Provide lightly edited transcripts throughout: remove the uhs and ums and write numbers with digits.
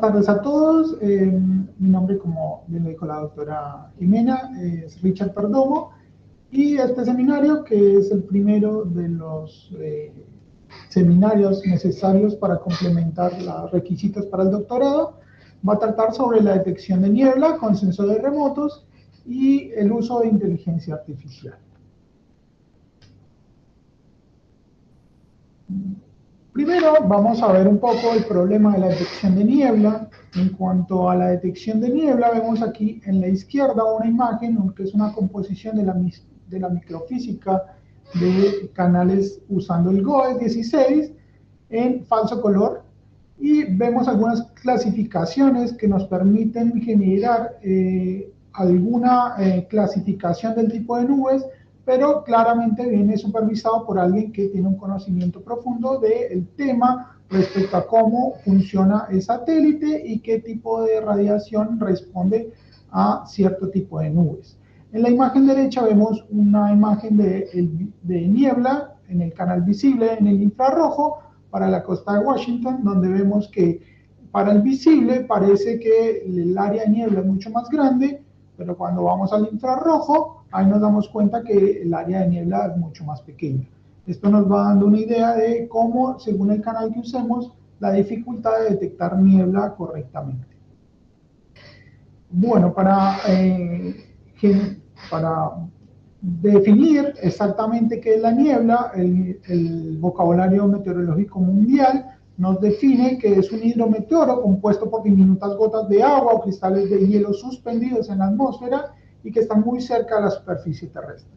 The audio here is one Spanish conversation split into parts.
tardes a todos. Mi nombre, como bien lo dijo la doctora Jimena, es Richard Perdomo. Y este seminario, que es el primero de los seminarios necesarios para complementar los requisitos para el doctorado, va a tratar sobre la detección de niebla con sensores remotos y el uso de inteligencia artificial. Primero vamos a ver un poco el problema de la detección de niebla. En cuanto a la detección de niebla, vemos aquí en la izquierda una imagen que es una composición de la microfísica de canales usando el GOES 16 en falso color, y vemos algunas clasificaciones que nos permiten generar alguna clasificación del tipo de nubes, pero claramente viene supervisado por alguien que tiene un conocimiento profundo del tema respecto a cómo funciona el satélite y qué tipo de radiación responde a cierto tipo de nubes. En la imagen derecha vemos una imagen de niebla en el canal visible en el infrarrojo para la costa de Washington, donde vemos que para el visible parece que el área de niebla es mucho más grande, pero cuando vamos al infrarrojo, ahí nos damos cuenta que el área de niebla es mucho más pequeña. Esto nos va dando una idea de cómo, según el canal que usemos, la dificultad de detectar niebla correctamente. Bueno, para definir exactamente qué es la niebla, el vocabulario meteorológico mundial nos define que es un hidrometeoro compuesto por diminutas gotas de agua o cristales de hielo suspendidos en la atmósfera y que están muy cerca de la superficie terrestre.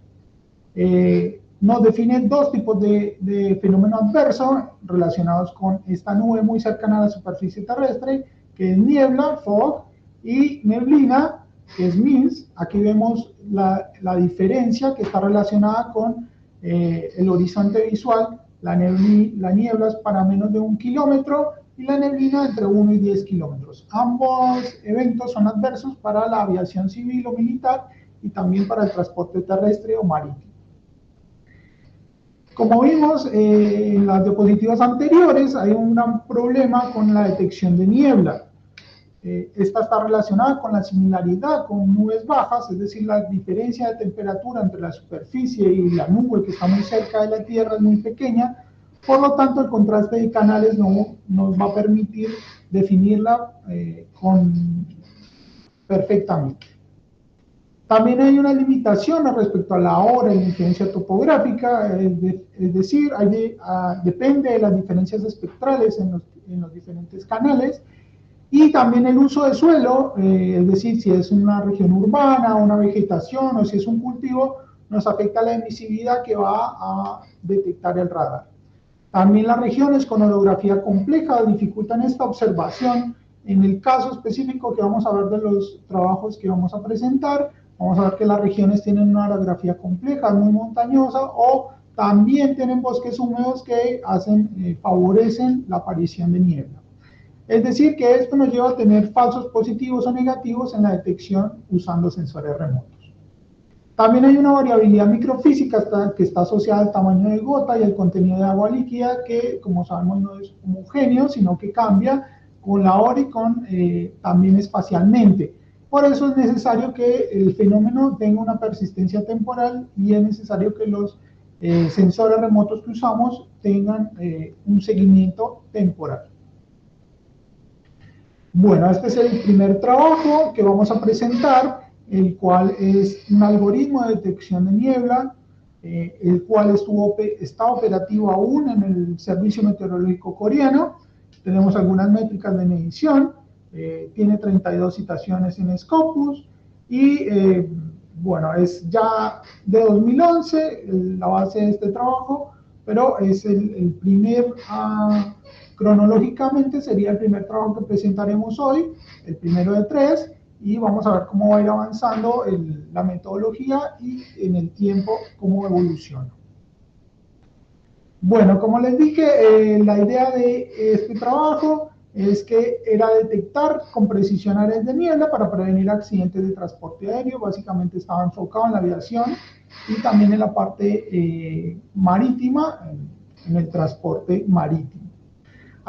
Nos define dos tipos de fenómeno adverso relacionados con esta nube muy cercana a la superficie terrestre, que es niebla, fog, y neblina, que es MINS. Aquí vemos la diferencia que está relacionada con el horizonte visual. La niebla es para menos de 1 kilómetro y la neblina entre 1 y 10 kilómetros. Ambos eventos son adversos para la aviación civil o militar y también para el transporte terrestre o marítimo. Como vimos en las diapositivas anteriores, hay un gran problema con la detección de niebla. Esta está relacionada con la similaridad con nubes bajas, es decir, la diferencia de temperatura entre la superficie y la nube que está muy cerca de la Tierra es muy pequeña. Por lo tanto, el contraste de canales no nos va a permitir definirla perfectamente. También hay una limitación respecto a la hora y la influencia topográfica, es decir, depende de las diferencias espectrales en los diferentes canales, y también el uso de suelo, es decir, si es una región urbana, una vegetación o si es un cultivo, nos afecta la emisividad que va a detectar el radar. También las regiones con orografía compleja dificultan esta observación. En el caso específico que vamos a ver de los trabajos que vamos a presentar, vamos a ver que las regiones tienen una orografía compleja, muy montañosa, o también tienen bosques húmedos que favorecen la aparición de niebla. Es decir, que esto nos lleva a tener falsos positivos o negativos en la detección usando sensores remotos. También hay una variabilidad microfísica que está asociada al tamaño de gota y al contenido de agua líquida, que, como sabemos, no es homogéneo, sino que cambia con la hora y también espacialmente. Por eso es necesario que el fenómeno tenga una persistencia temporal y es necesario que los sensores remotos que usamos tengan un seguimiento temporal. Bueno, este es el primer trabajo que vamos a presentar, el cual es un algoritmo de detección de niebla, el cual está operativo aún en el Servicio Meteorológico Coreano. Tenemos algunas métricas de medición, tiene 32 citaciones en Scopus y bueno, es ya de 2011 la base de este trabajo, pero es el primer... cronológicamente sería el primer trabajo que presentaremos hoy, el primero de 3, y vamos a ver cómo va a ir avanzando la metodología y en el tiempo cómo evoluciona. Bueno, como les dije, la idea de este trabajo es que era detectar con precisión áreas de niebla para prevenir accidentes de transporte aéreo. Básicamente estaba enfocado en la aviación y también en la parte marítima, en el transporte marítimo.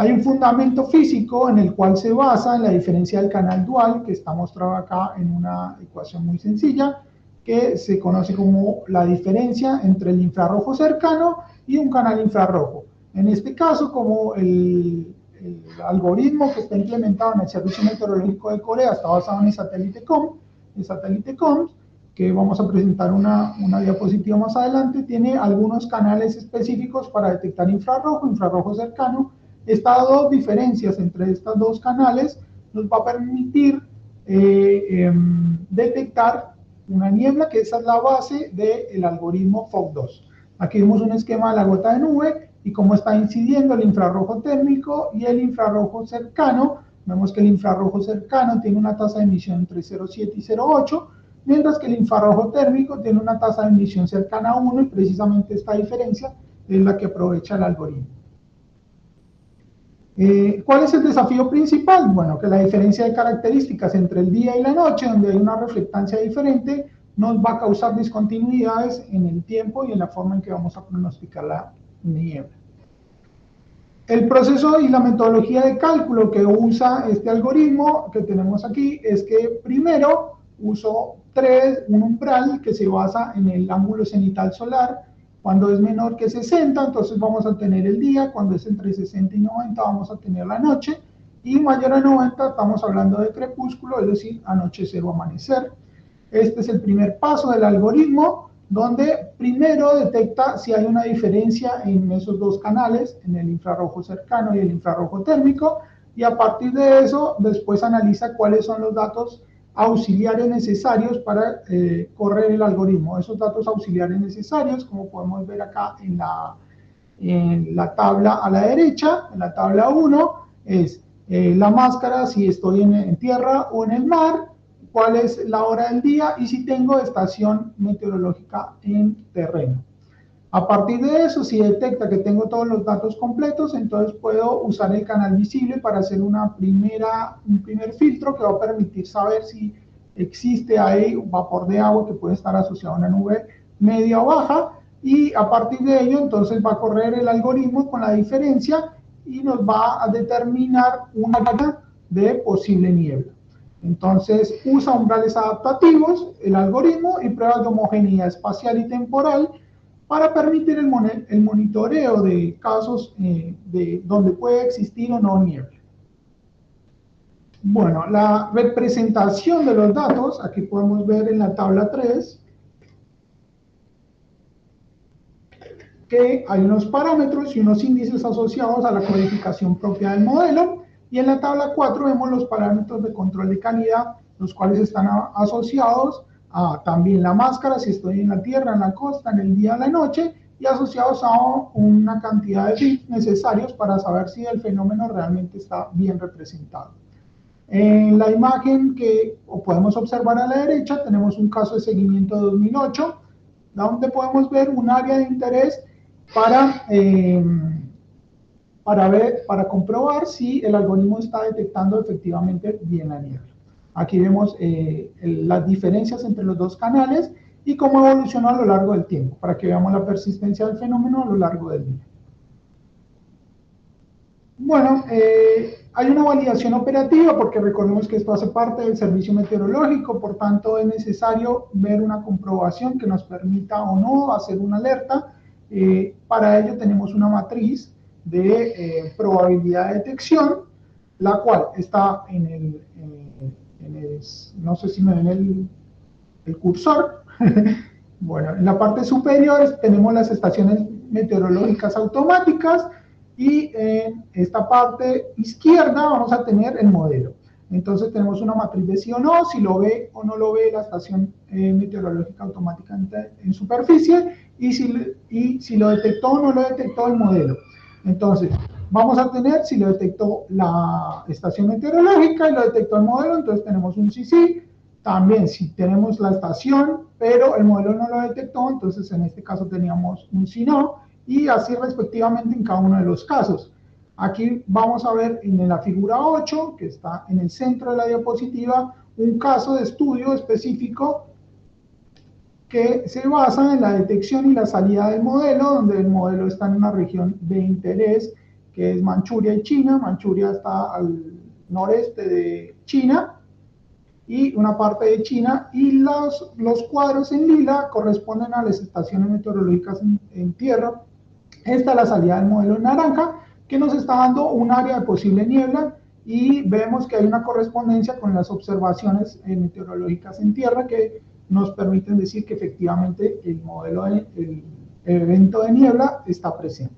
Hay un fundamento físico en el cual se basa en la diferencia del canal dual, que está mostrado acá en una ecuación muy sencilla, que se conoce como la diferencia entre el infrarrojo cercano y un canal infrarrojo. En este caso, como el algoritmo que está implementado en el Servicio Meteorológico de Corea está basado en el satélite COMS, que vamos a presentar una diapositiva más adelante, tiene algunos canales específicos para detectar infrarrojo cercano. Estas dos diferencias entre estos dos canales nos va a permitir detectar una niebla, que esa es la base del algoritmo FOC2. Aquí vemos un esquema de la gota de nube y cómo está incidiendo el infrarrojo térmico y el infrarrojo cercano. Vemos que el infrarrojo cercano tiene una tasa de emisión entre 0,7 y 0,8, mientras que el infrarrojo térmico tiene una tasa de emisión cercana a 1, y precisamente esta diferencia es la que aprovecha el algoritmo. ¿Cuál es el desafío principal? Bueno, que la diferencia de características entre el día y la noche, donde hay una reflectancia diferente, nos va a causar discontinuidades en el tiempo y en la forma en que vamos a pronosticar la niebla. El proceso y la metodología de cálculo que usa este algoritmo que tenemos aquí es que primero uso un umbral que se basa en el ángulo cenital solar. Cuando es menor que 60, entonces vamos a tener el día. Cuando es entre 60 y 90, vamos a tener la noche. Y mayor a 90, estamos hablando de crepúsculo, es decir, anochecer o amanecer. Este es el primer paso del algoritmo, donde primero detecta si hay una diferencia en esos dos canales, en el infrarrojo cercano y el infrarrojo térmico, y a partir de eso, después analiza cuáles son los datos auxiliares necesarios para correr el algoritmo. Esos datos auxiliares necesarios, como podemos ver acá en la tabla a la derecha, en la tabla 1, es la máscara, si estoy en tierra o en el mar, cuál es la hora del día y si tengo estación meteorológica en terreno. A partir de eso, si detecta que tengo todos los datos completos, entonces puedo usar el canal visible para hacer un primer filtro que va a permitir saber si existe ahí un vapor de agua que puede estar asociado a una nube media o baja, y a partir de ello entonces va a correr el algoritmo con la diferencia y nos va a determinar una área de posible niebla. Entonces usa umbrales adaptativos, el algoritmo, y pruebas de homogeneidad espacial y temporal para permitir el monitoreo de casos de donde puede existir o no niebla. Bueno, la representación de los datos, aquí podemos ver en la tabla 3, que hay unos parámetros y unos índices asociados a la codificación propia del modelo, y en la tabla 4 vemos los parámetros de control de calidad, los cuales están asociados a también la máscara, si estoy en la tierra, en la costa, en el día, en la noche, y asociados a una cantidad de bits necesarios para saber si el fenómeno realmente está bien representado. En la imagen que podemos observar a la derecha tenemos un caso de seguimiento de 2008, donde podemos ver un área de interés para comprobar si el algoritmo está detectando efectivamente bien la niebla. Aquí vemos las diferencias entre los dos canales y cómo evolucionó a lo largo del tiempo, para que veamos la persistencia del fenómeno a lo largo del día. Bueno, hay una validación operativa porque recordemos que esto hace parte del servicio meteorológico, por tanto es necesario ver una comprobación que nos permita o no hacer una alerta. Para ello tenemos una matriz de probabilidad de detección, la cual está no sé si me ven el cursor. Bueno, en la parte superior tenemos las estaciones meteorológicas automáticas, y en esta parte izquierda vamos a tener el modelo. Entonces tenemos una matriz de sí o no, si lo ve o no lo ve la estación meteorológica automática en superficie, y si lo detectó o no lo detectó el modelo. Entonces vamos a tener si lo detectó la estación meteorológica y lo detectó el modelo, entonces tenemos un sí. También si tenemos la estación pero el modelo no lo detectó, entonces en este caso teníamos un sí no, y así respectivamente en cada uno de los casos. Aquí vamos a ver en la figura 8, que está en el centro de la diapositiva, un caso de estudio específico que se basa en la detección y la salida del modelo, donde el modelo está en una región de interés, que es Manchuria y China. Manchuria está al noreste de China y una parte de China, y los cuadros en lila corresponden a las estaciones meteorológicas en tierra. Esta es la salida del modelo en naranja, que nos está dando un área de posible niebla, y vemos que hay una correspondencia con las observaciones meteorológicas en tierra que nos permiten decir que efectivamente el evento de niebla está presente.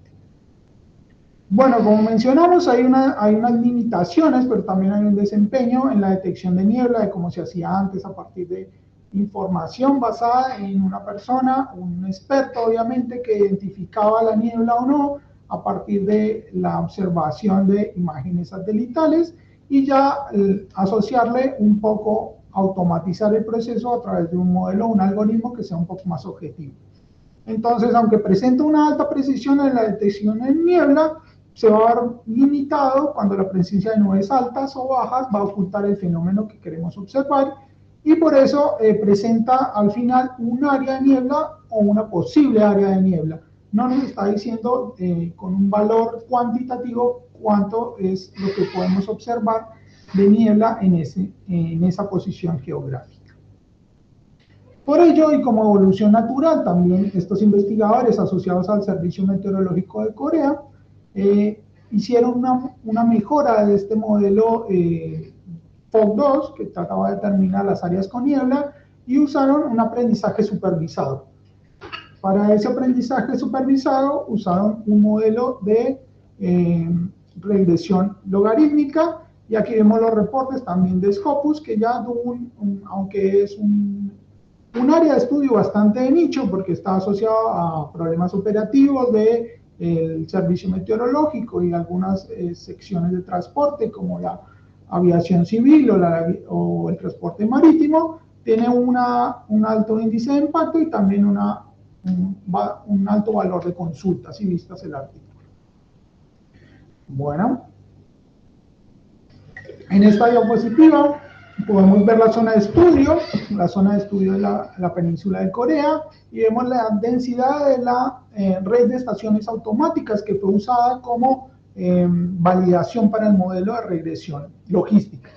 Bueno, como mencionamos, hay unas limitaciones, pero también hay un desempeño en la detección de niebla, de cómo se hacía antes a partir de información basada en una persona, un experto obviamente, que identificaba la niebla o no a partir de la observación de imágenes satelitales, y ya asociarle un poco, automatizar el proceso a través de un modelo, un algoritmo que sea un poco más objetivo. Entonces, aunque presenta una alta precisión en la detección de niebla, se va a ver limitado cuando la presencia de nubes altas o bajas va a ocultar el fenómeno que queremos observar, y por eso presenta al final un área de niebla o una posible área de niebla. No nos está diciendo con un valor cuantitativo cuánto es lo que podemos observar de niebla en esa posición geográfica. Por ello, y como evolución natural, también estos investigadores asociados al Servicio Meteorológico de Corea hicieron una mejora de este modelo FOG2, que trataba de determinar las áreas con niebla, y usaron un aprendizaje supervisado. Para ese aprendizaje supervisado usaron un modelo de regresión logarítmica, y aquí vemos los reportes también de Scopus, que ya tuvo aunque es un área de estudio bastante de nicho, porque está asociado a problemas operativos del servicio meteorológico y algunas secciones de transporte, como la aviación civil o el transporte marítimo. Tiene un alto índice de impacto y también un alto valor de consultas, si vistas el artículo. Bueno, en esta diapositiva podemos ver la zona de estudio de la península de Corea, y vemos la densidad de la red de estaciones automáticas que fue usada como validación para el modelo de regresión logística.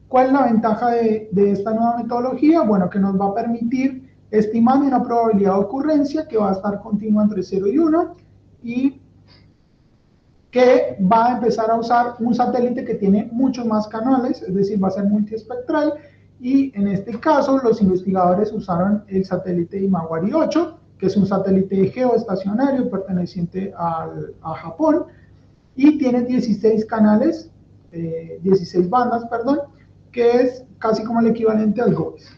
¿Cuál es la ventaja de esta nueva metodología? Bueno, que nos va a permitir estimar una probabilidad de ocurrencia que va a estar continua entre 0 y 1, y que va a empezar a usar un satélite que tiene muchos más canales, es decir, va a ser multiespectral, y en este caso los investigadores usaron el satélite Himawari 8, que es un satélite geoestacionario perteneciente a Japón, y tiene 16 canales, 16 bandas, perdón, que es casi como el equivalente al GOES.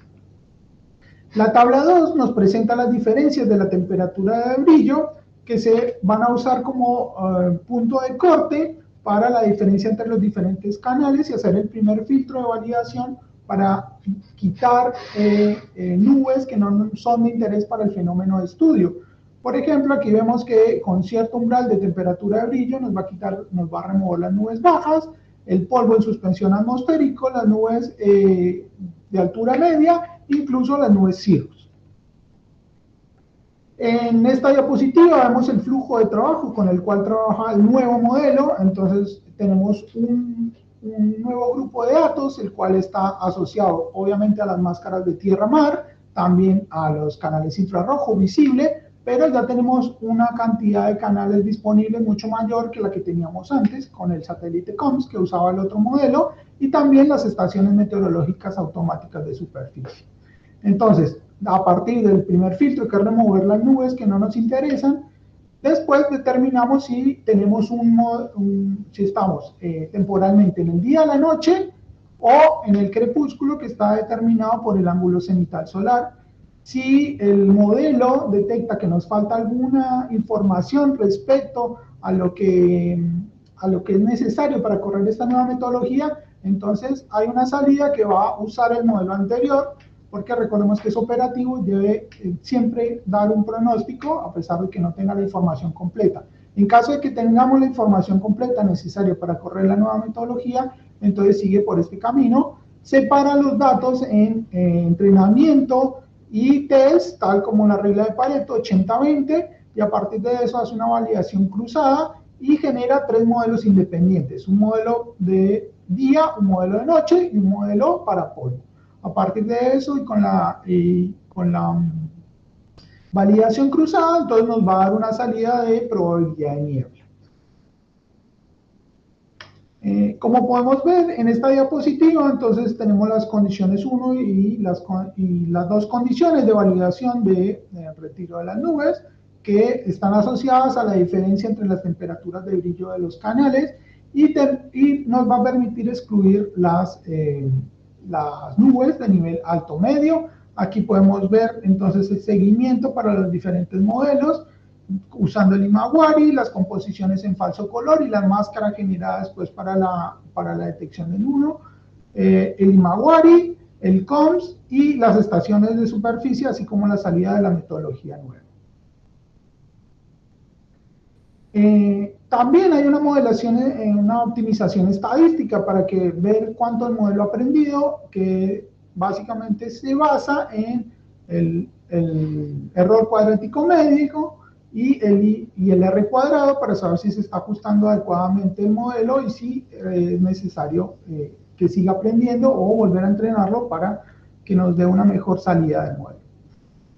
La tabla 2 nos presenta las diferencias de la temperatura de brillo, que se van a usar como punto de corte para la diferencia entre los diferentes canales y hacer el primer filtro de validación para quitar nubes que no son de interés para el fenómeno de estudio. Por ejemplo, aquí vemos que con cierto umbral de temperatura de brillo nos va a remover las nubes bajas, el polvo en suspensión atmosférico, las nubes de altura media, incluso las nubes cirrus. En esta diapositiva vemos el flujo de trabajo con el cual trabaja el nuevo modelo. Entonces tenemos un nuevo grupo de datos, el cual está asociado obviamente a las máscaras de tierra-mar, también a los canales infrarrojo visible, pero ya tenemos una cantidad de canales disponibles mucho mayor que la que teníamos antes con el satélite COMS que usaba el otro modelo, y también las estaciones meteorológicas automáticas de superficie. Entonces, a partir del primer filtro, que es remover las nubes que no nos interesan, después determinamos si tenemos si estamos temporalmente en el día, la noche, o en el crepúsculo, que está determinado por el ángulo cenital solar. Si el modelo detecta que nos falta alguna información respecto a lo que es necesario para correr esta nueva metodología, entonces hay una salida que va a usar el modelo anterior, porque recordemos que es operativo y debe siempre dar un pronóstico a pesar de que no tenga la información completa. En caso de que tengamos la información completa necesaria para correr la nueva metodología, entonces sigue por este camino, separa los datos en entrenamiento y test, tal como la regla de Pareto, 80-20, y a partir de eso hace una validación cruzada y genera tres modelos independientes, un modelo de día, un modelo de noche y un modelo para polvo. A partir de eso y con la validación cruzada, entonces nos va a dar una salida de probabilidad de niebla. Como podemos ver en esta diapositiva, entonces tenemos las condiciones 1 y las dos condiciones de validación de retiro de las nubes, que están asociadas a la diferencia entre las temperaturas de brillo de los canales y nos va a permitir excluir las nubes de nivel alto medio. Aquí podemos ver entonces el seguimiento para los diferentes modelos, usando el Imawari, las composiciones en falso color y las máscaras generadas pues, para la detección del 1, el Imawari, el COMS y las estaciones de superficie, así como la salida de la metodología nueva. También hay una modelación, una optimización estadística para ver cuánto el modelo ha aprendido, que básicamente se basa en el error cuadrático médico y el R cuadrado para saber si se está ajustando adecuadamente el modelo y si es necesario que siga aprendiendo o volver a entrenarlo para que nos dé una mejor salida del modelo.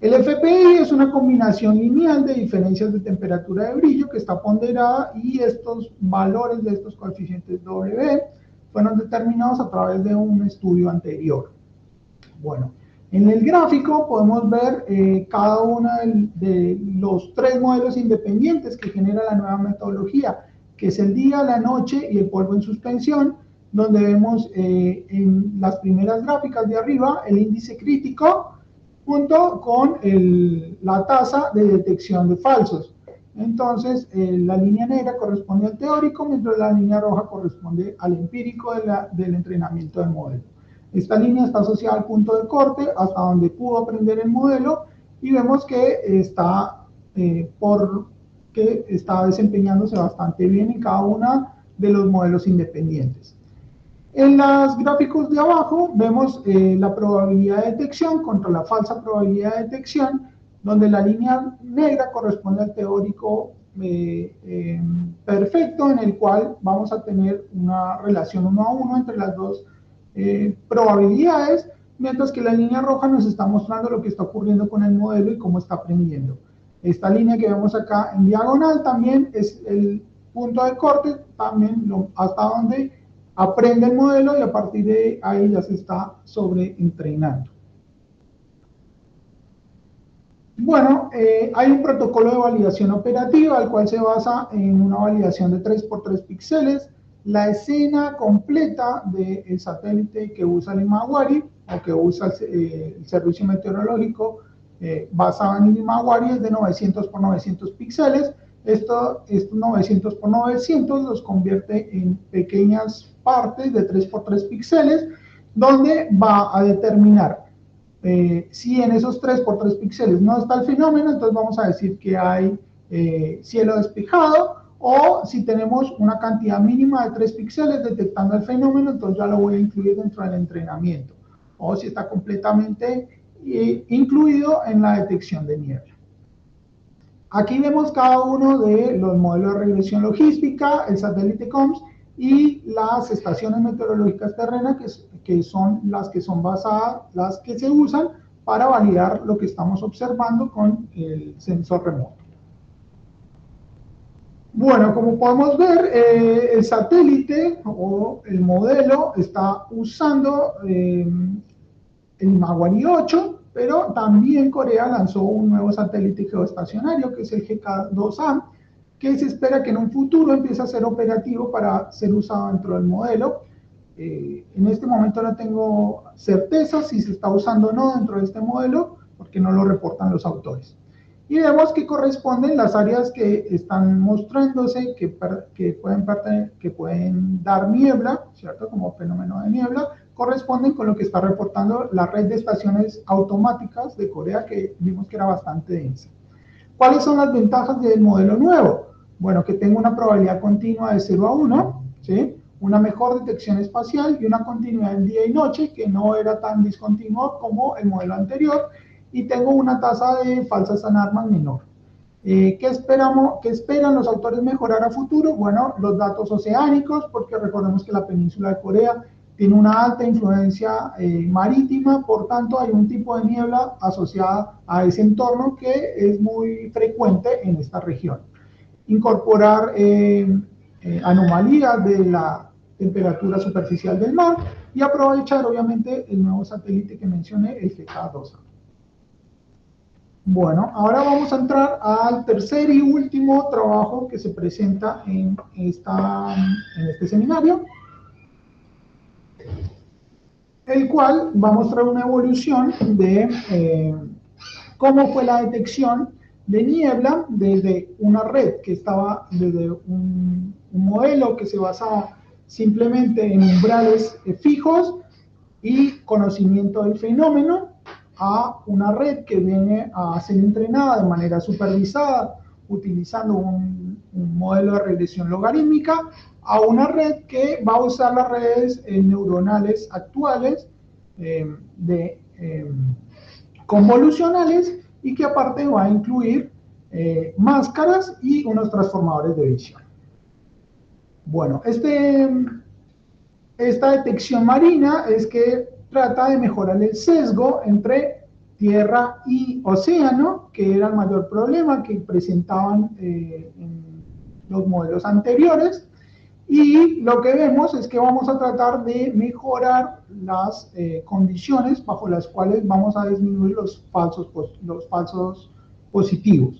El FPI es una combinación lineal de diferencias de temperatura de brillo que está ponderada y estos valores de estos coeficientes W fueron determinados a través de un estudio anterior. Bueno, en el gráfico podemos ver cada uno de los tres modelos independientes que genera la nueva metodología, que es el día, la noche y el polvo en suspensión, donde vemos en las primeras gráficas de arriba el índice crítico junto con la tasa de detección de falsos. Entonces, la línea negra corresponde al teórico, mientras la línea roja corresponde al empírico del entrenamiento del modelo. Esta línea está asociada al punto de corte, hasta donde pudo aprender el modelo, y vemos que está desempeñándose bastante bien en cada uno de los modelos independientes. En los gráficos de abajo vemos la probabilidad de detección contra la falsa probabilidad de detección, donde la línea negra corresponde al teórico perfecto, en el cual vamos a tener una relación 1 a 1 entre las dos probabilidades, mientras que la línea roja nos está mostrando lo que está ocurriendo con el modelo y cómo está aprendiendo. Esta línea que vemos acá en diagonal también es el punto de corte, también hasta donde aprende el modelo y a partir de ahí ya se está sobreentrenando. Bueno, hay un protocolo de validación operativa, el cual se basa en una validación de 3x3 píxeles, la escena completa del satélite que usa el Imawari o que usa el servicio meteorológico basado en el Imawari es de 900 por 900 píxeles. Estos 900 por 900 los convierte en pequeñas partes de 3x3 píxeles, donde va a determinar si en esos 3x3 píxeles no está el fenómeno, entonces vamos a decir que hay cielo despejado, o si tenemos una cantidad mínima de 3 píxeles detectando el fenómeno, entonces ya lo voy a incluir dentro del entrenamiento, o si está completamente incluido en la detección de niebla. Aquí vemos cada uno de los modelos de regresión logística, el satélite COMS y las estaciones meteorológicas terrenas, que son las que se usan para validar lo que estamos observando con el sensor remoto. Bueno, como podemos ver, el satélite o el modelo está usando el Imawari 8, pero también Corea lanzó un nuevo satélite geoestacionario, que es el GK2A, que se espera que en un futuro empiece a ser operativo para ser usado dentro del modelo. En este momento no tengo certeza si se está usando o no dentro de este modelo, porque no lo reportan los autores. Y vemos que corresponden las áreas que están mostrándose, que pueden dar niebla, ¿cierto? Como fenómeno de niebla, corresponden con lo que está reportando la red de estaciones automáticas de Corea, que vimos que era bastante densa. ¿Cuáles son las ventajas del modelo nuevo? Bueno, que tengo una probabilidad continua de 0 a 1, ¿sí? Una mejor detección espacial y una continuidad en día y noche, que no era tan discontinua como el modelo anterior, y tengo una tasa de falsas alarmas menor. ¿Qué esperan los autores mejorar a futuro? Bueno, los datos oceánicos, porque recordemos que la península de Corea tiene una alta influencia marítima, por tanto hay un tipo de niebla asociada a ese entorno que es muy frecuente en esta región. Incorporar anomalías de la temperatura superficial del mar y aprovechar obviamente el nuevo satélite que mencioné, el GK2A. Bueno, ahora vamos a entrar al tercer y último trabajo que se presenta en este seminario, el cual va a mostrar una evolución de cómo fue la detección de niebla desde una red que estaba desde un modelo que se basaba simplemente en umbrales fijos y conocimiento del fenómeno, a una red que viene a ser entrenada de manera supervisada utilizando un modelo de regresión logarítmica, a una red que va a usar las redes neuronales actuales convolucionales y que aparte va a incluir máscaras y unos transformadores de visión. Bueno, esta detección marina es que trata de mejorar el sesgo entre tierra y océano, que era el mayor problema que presentaban en los modelos anteriores. Y lo que vemos es que vamos a tratar de mejorar las condiciones bajo las cuales vamos a disminuir los falsos positivos.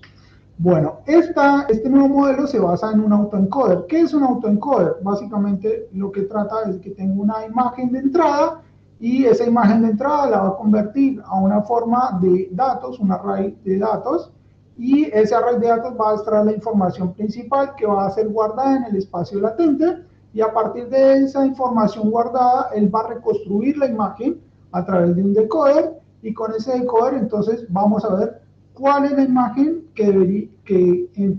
Bueno, este nuevo modelo se basa en un autoencoder. ¿Qué es un autoencoder? Básicamente lo que trata es que tengo una imagen de entrada y esa imagen de entrada la va a convertir a una forma de datos, un array de datos, y ese array de datos va a extraer la información principal que va a ser guardada en el espacio latente, y a partir de esa información guardada, él va a reconstruir la imagen a través de un decoder, y con ese decoder entonces vamos a ver cuál es la imagen que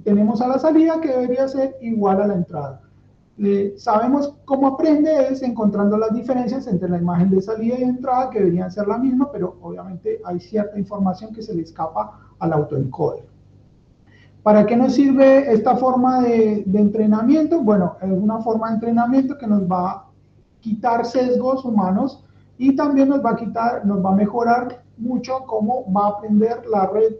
tenemos a la salida que debería ser igual a la entrada. Sabemos cómo aprende es encontrando las diferencias entre la imagen de salida y de entrada, que deberían ser la misma, pero obviamente hay cierta información que se le escapa al autoencoder. ¿Para qué nos sirve esta forma de entrenamiento? Bueno, es una forma de entrenamiento que nos va a quitar sesgos humanos y también nos va a mejorar mucho cómo va a aprender la red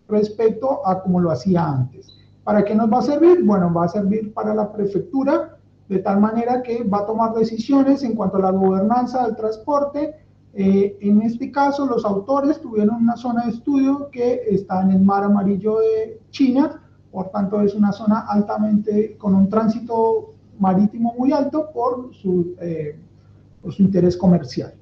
respecto a cómo lo hacía antes. ¿Para qué nos va a servir? Bueno, va a servir para la prefectura, de tal manera que va a tomar decisiones en cuanto a la gobernanza del transporte. En este caso, los autores tuvieron una zona de estudio que está en el Mar Amarillo de China, por tanto es una zona altamente, con un tránsito marítimo muy alto por su interés comercial.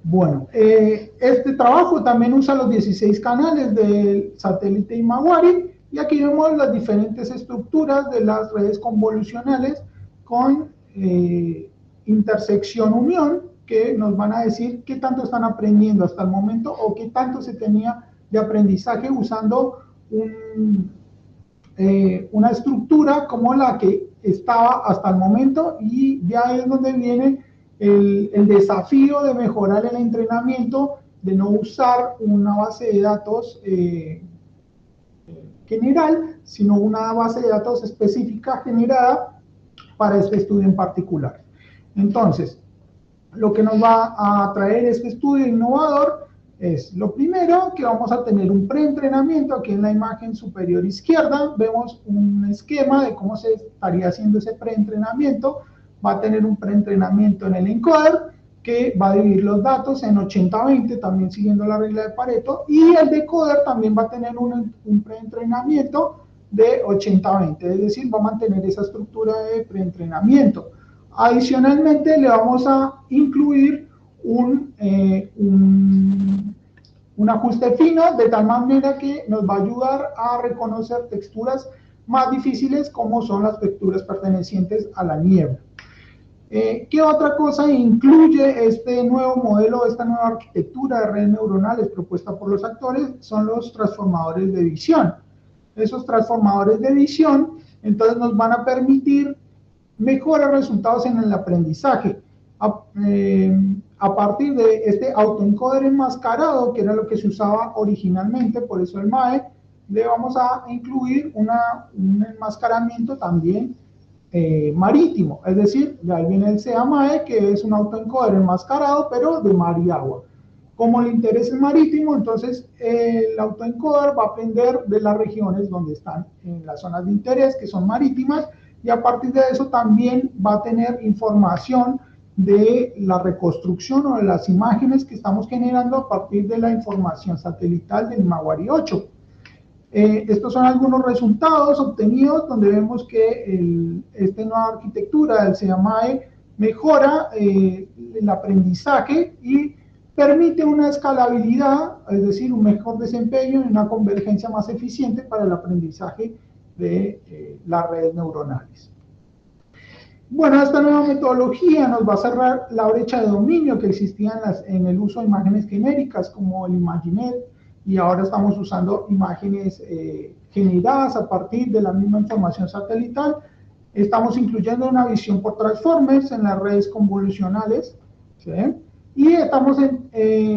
Bueno, este trabajo también usa los 16 canales del satélite Himawari, y aquí vemos las diferentes estructuras de las redes convolucionales con intersección unión, que nos van a decir qué tanto están aprendiendo hasta el momento o qué tanto se tenía de aprendizaje usando una estructura como la que estaba hasta el momento, y ya es donde viene el desafío de mejorar el entrenamiento, de no usar una base de datos general, sino una base de datos específica generada para este estudio en particular. Entonces, lo que nos va a traer este estudio innovador es, lo primero, que vamos a tener un preentrenamiento. Aquí en la imagen superior izquierda vemos un esquema de cómo se estaría haciendo ese preentrenamiento. Va a tener un preentrenamiento en el encoder, que va a dividir los datos en 80-20, también siguiendo la regla de Pareto, y el decoder también va a tener un preentrenamiento de 80-20, es decir, va a mantener esa estructura de preentrenamiento. Adicionalmente, le vamos a incluir un ajuste fino, de tal manera que nos va a ayudar a reconocer texturas más difíciles, como son las texturas pertenecientes a la niebla. ¿Qué otra cosa incluye este nuevo modelo, esta nueva arquitectura de redes neuronales propuesta por los actores? Son los transformadores de visión. Esos transformadores de visión, entonces, nos van a permitir mejores resultados en el aprendizaje. A partir de este autoencoder enmascarado, que era lo que se usaba originalmente, por eso el MAE, le vamos a incluir un enmascaramiento también marítimo, es decir, de ahí viene el SEA-MAE, que es un autoencoder enmascarado, pero de mar y agua. Como el interés es marítimo, entonces el autoencoder va a aprender de las regiones donde están en las zonas de interés, que son marítimas, y a partir de eso también va a tener información de la reconstrucción o de las imágenes que estamos generando a partir de la información satelital del Maguari 8. Estos son algunos resultados obtenidos donde vemos que esta nueva arquitectura del SEA-MAE mejora el aprendizaje y permite una escalabilidad, es decir, un mejor desempeño y una convergencia más eficiente para el aprendizaje de las redes neuronales. Bueno, esta nueva metodología nos va a cerrar la brecha de dominio que existía en el uso de imágenes genéricas como el ImagiNet, y ahora estamos usando imágenes generadas a partir de la misma información satelital. Estamos incluyendo una visión por transformers en las redes convolucionales, ¿sí? Y estamos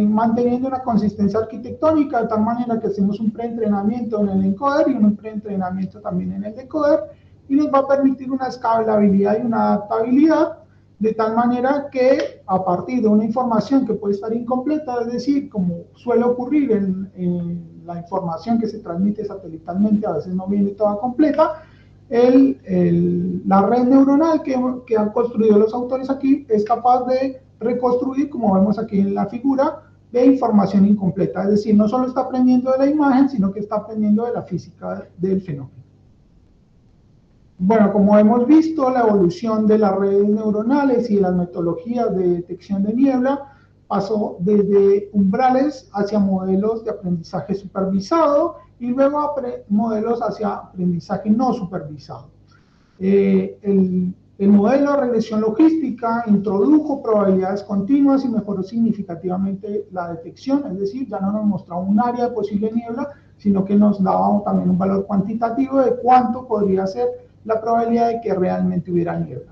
manteniendo una consistencia arquitectónica de tal manera que hacemos un preentrenamiento en el encoder y un preentrenamiento también en el decoder, y nos va a permitir una escalabilidad y una adaptabilidad de tal manera que a partir de una información que puede estar incompleta, es decir, como suele ocurrir en la información que se transmite satelitalmente, a veces no viene toda completa, la red neuronal que han construido los autores aquí es capaz de reconstruir, como vemos aquí en la figura, de información incompleta, es decir, no solo está aprendiendo de la imagen, sino que está aprendiendo de la física del fenómeno. Bueno, como hemos visto, la evolución de las redes neuronales y de las metodologías de detección de niebla pasó desde umbrales hacia modelos de aprendizaje supervisado y luego a modelos hacia aprendizaje no supervisado. El modelo de regresión logística introdujo probabilidades continuas y mejoró significativamente la detección, es decir, ya no nos mostraba un área de posible niebla, sino que nos daba también un valor cuantitativo de cuánto podría ser la probabilidad de que realmente hubiera niebla.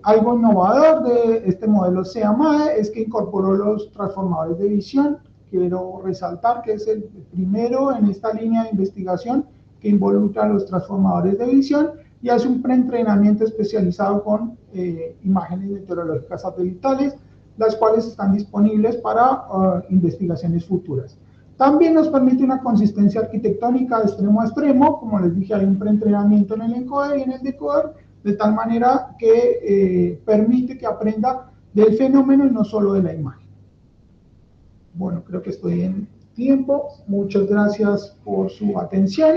Algo innovador de este modelo SEA-MAE es que incorporó los transformadores de visión. Quiero resaltar que es el primero en esta línea de investigación que involucra los transformadores de visión y hace un preentrenamiento especializado con imágenes meteorológicas satelitales, las cuales están disponibles para investigaciones futuras. También nos permite una consistencia arquitectónica de extremo a extremo, como les dije, hay un preentrenamiento en el encoder y en el decoder, de tal manera que permite que aprenda del fenómeno y no solo de la imagen. Bueno, creo que estoy en tiempo. Muchas gracias por su atención.